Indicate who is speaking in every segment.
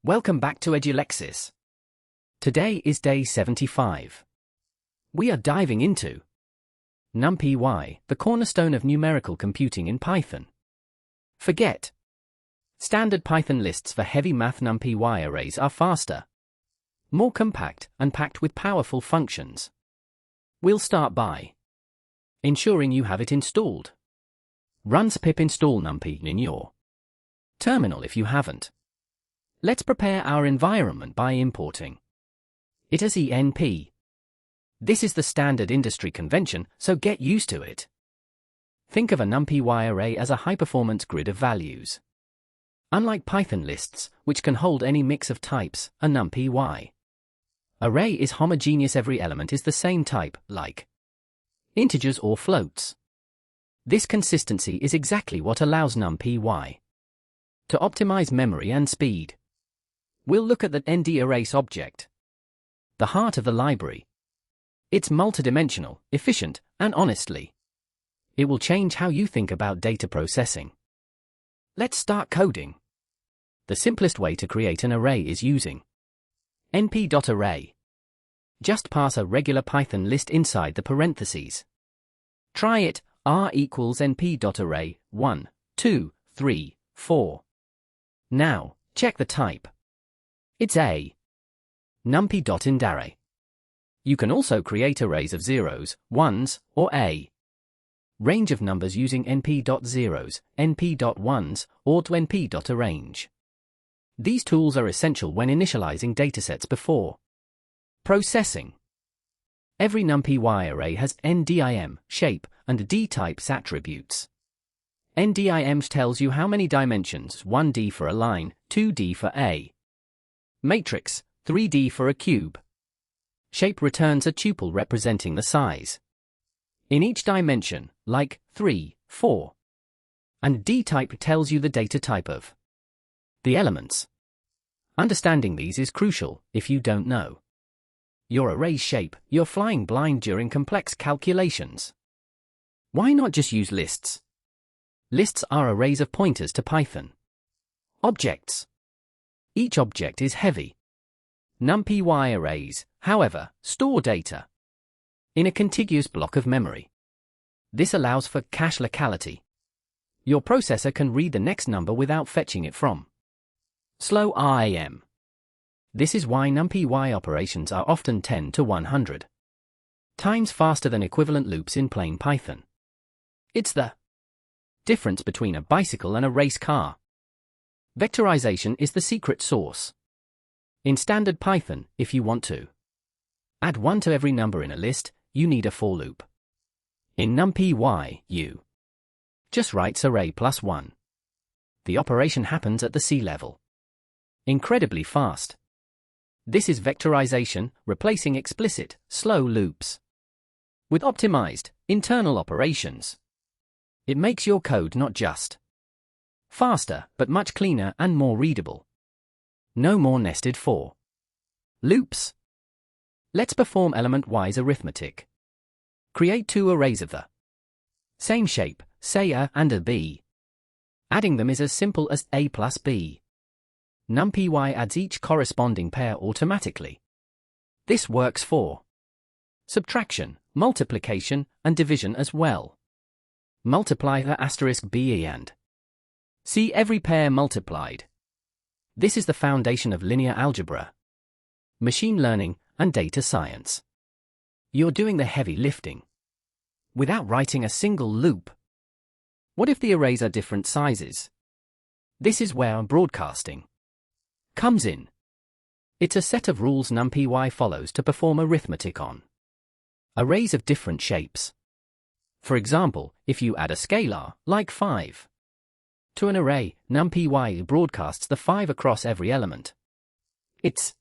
Speaker 1: Welcome back to Edulexis. Today is day 75. We are diving into NumPy, the cornerstone of numerical computing in Python. Forget standard Python lists for heavy math. NumPy arrays are faster, more compact, and packed with powerful functions. We'll start by ensuring you have it installed. Run pip install NumPy in your terminal if you haven't. Let's prepare our environment by importing it as enp. This is the standard industry convention, so get used to it. Think of a NumPy array as a high-performance grid of values. Unlike Python lists, which can hold any mix of types, a NumPy array is homogeneous. Every element is the same type, like integers or floats. This consistency is exactly what allows NumPy to optimize memory and speed. We'll look at the ND-erase object, the heart of the library. It's multidimensional, efficient, and honestly, it will change how you think about data processing. Let's start coding. The simplest way to create an array is using np.array. Just pass a regular Python list inside the parentheses. Try it. R equals np.array 1, 2, 3, 4. Now, check the type. It's a numpy.indarray. You can also create arrays of zeros, ones, or a range of numbers using np.zeros, np.ones, or to np.arrange. These tools are essential when initializing datasets before processing. Every NumPy array has ndim, shape, and dtypes attributes. ndim tells you how many dimensions, 1D for a line, 2D for a matrix, 3D for a cube. Shape returns a tuple representing the size in each dimension, like 3, 4. And dtype tells you the data type of the elements. Understanding these is crucial. If you don't know your array's shape, you're flying blind during complex calculations. Why not just use lists? Lists are arrays of pointers to Python objects. Each object is heavy. NumPy arrays, however, store data in a contiguous block of memory. This allows for cache locality. Your processor can read the next number without fetching it from slow RAM. This is why NumPy operations are often 10 to 100 times faster than equivalent loops in plain Python. It's the difference between a bicycle and a race car. Vectorization is the secret sauce. In standard Python, if you want to add 1 to every number in a list, you need a for loop. In NumPy, you just write array plus 1. The operation happens at the C level. Incredibly fast. This is vectorization, replacing explicit, slow loops with optimized, internal operations. It makes your code not just faster, but much cleaner and more readable. No more nested for loops. Let's perform element-wise arithmetic. Create 2 arrays of the same shape, say A and a B. Adding them is as simple as A plus B. NumPy adds each corresponding pair automatically. This works for subtraction, multiplication, and division as well. Multiply the asterisk B and see every pair multiplied. This is the foundation of linear algebra, machine learning, and data science. You're doing the heavy lifting without writing a single loop. What if the arrays are different sizes? This is where broadcasting comes in. It's a set of rules NumPy follows to perform arithmetic on arrays of different shapes. For example, if you add a scalar, like 5, to an array, NumPy broadcasts the 5 across every element. It's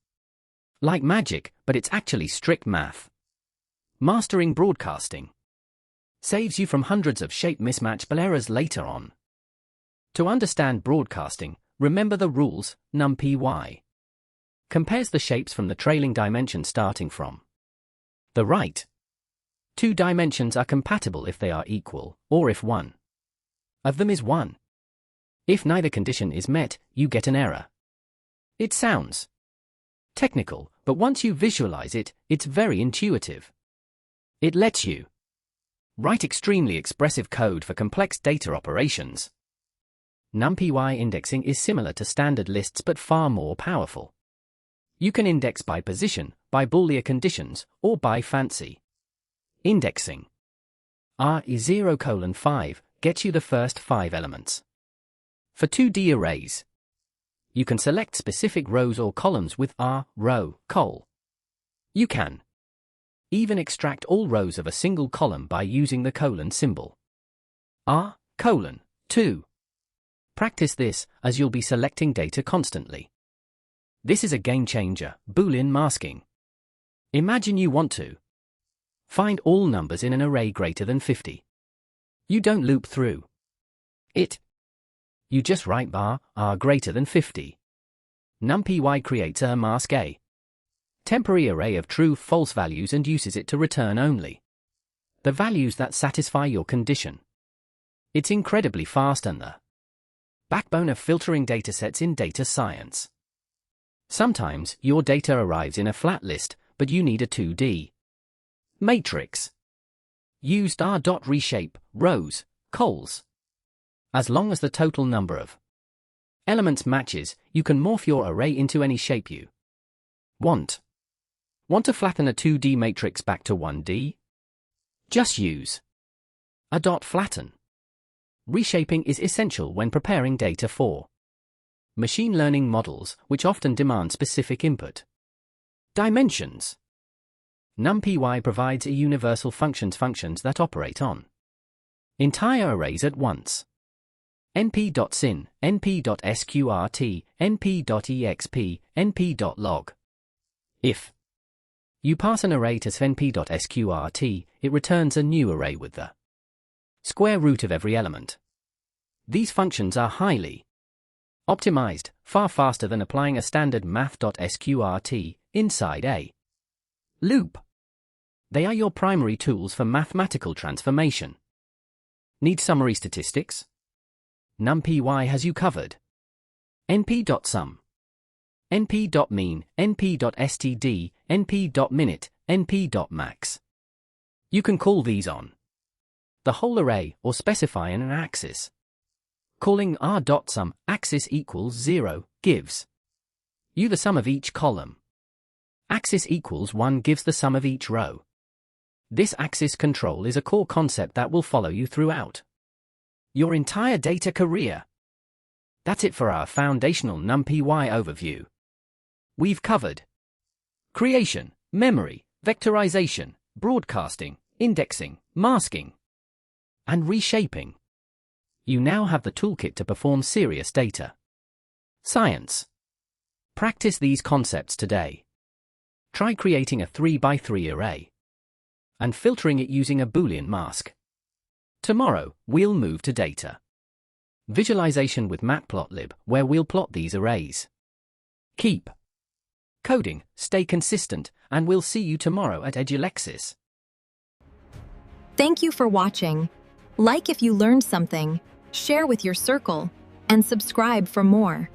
Speaker 1: like magic, but it's actually strict math. Mastering broadcasting saves you from hundreds of shape mismatch errors later on. To understand broadcasting, remember the rules. NumPy compares the shapes from the trailing dimension starting from the right. 2 dimensions are compatible if they are equal, or if one of them is 1. If neither condition is met, you get an error. It sounds technical, but once you visualize it, it's very intuitive. It lets you write extremely expressive code for complex data operations. NumPy indexing is similar to standard lists but far more powerful. You can index by position, by Boolean conditions, or by fancy indexing. R0:5 gets you the first 5 elements. For 2D arrays, you can select specific rows or columns with R col. You can even extract all rows of a single column by using the colon symbol. R:2. Practice this, as you'll be selecting data constantly. This is a game changer, Boolean masking. Imagine you want to find all numbers in an array greater than 50. You don't loop through it. You just write bar R greater than 50. NumPy creates a mask a temporary array of true-false values and uses it to return only the values that satisfy your condition. It's incredibly fast and the backbone of filtering datasets in data science. Sometimes your data arrives in a flat list, but you need a 2D matrix. Use r.reshape rows, cols. As long as the total number of elements matches, you can morph your array into any shape you want. Want to flatten a 2D matrix back to 1D? Just use a .flatten. Reshaping is essential when preparing data for machine learning models, which often demand specific input dimensions. NumPy provides a universal functions that operate on entire arrays at once. np.syn, np.sqrt, np.exp, np.log. If you pass an array to np.sqrt, it returns a new array with the square root of every element. These functions are highly optimized, far faster than applying a standard math.sqrt inside a loop. They are your primary tools for mathematical transformation. Need summary statistics? NumPy has you covered. np.sum, np.mean, np.std, np.minute, np.max. You can call these on the whole array or specify an axis. Calling r.sum axis equals 0 gives you the sum of each column. Axis equals 1 gives the sum of each row. This axis control is a core concept that will follow you throughout your entire data career. That's it for our foundational NumPy overview. We've covered creation, memory, vectorization, broadcasting, indexing, masking, and reshaping. You now have the toolkit to perform serious data science. Practice these concepts today. Try creating a 3x3 array and filtering it using a Boolean mask. Tomorrow, we'll move to data visualization with Matplotlib, where we'll plot these arrays. Keep coding, stay consistent, and we'll see you tomorrow at Edulexis.
Speaker 2: Thank you for watching. Like if you learned something, share with your circle, and subscribe for more.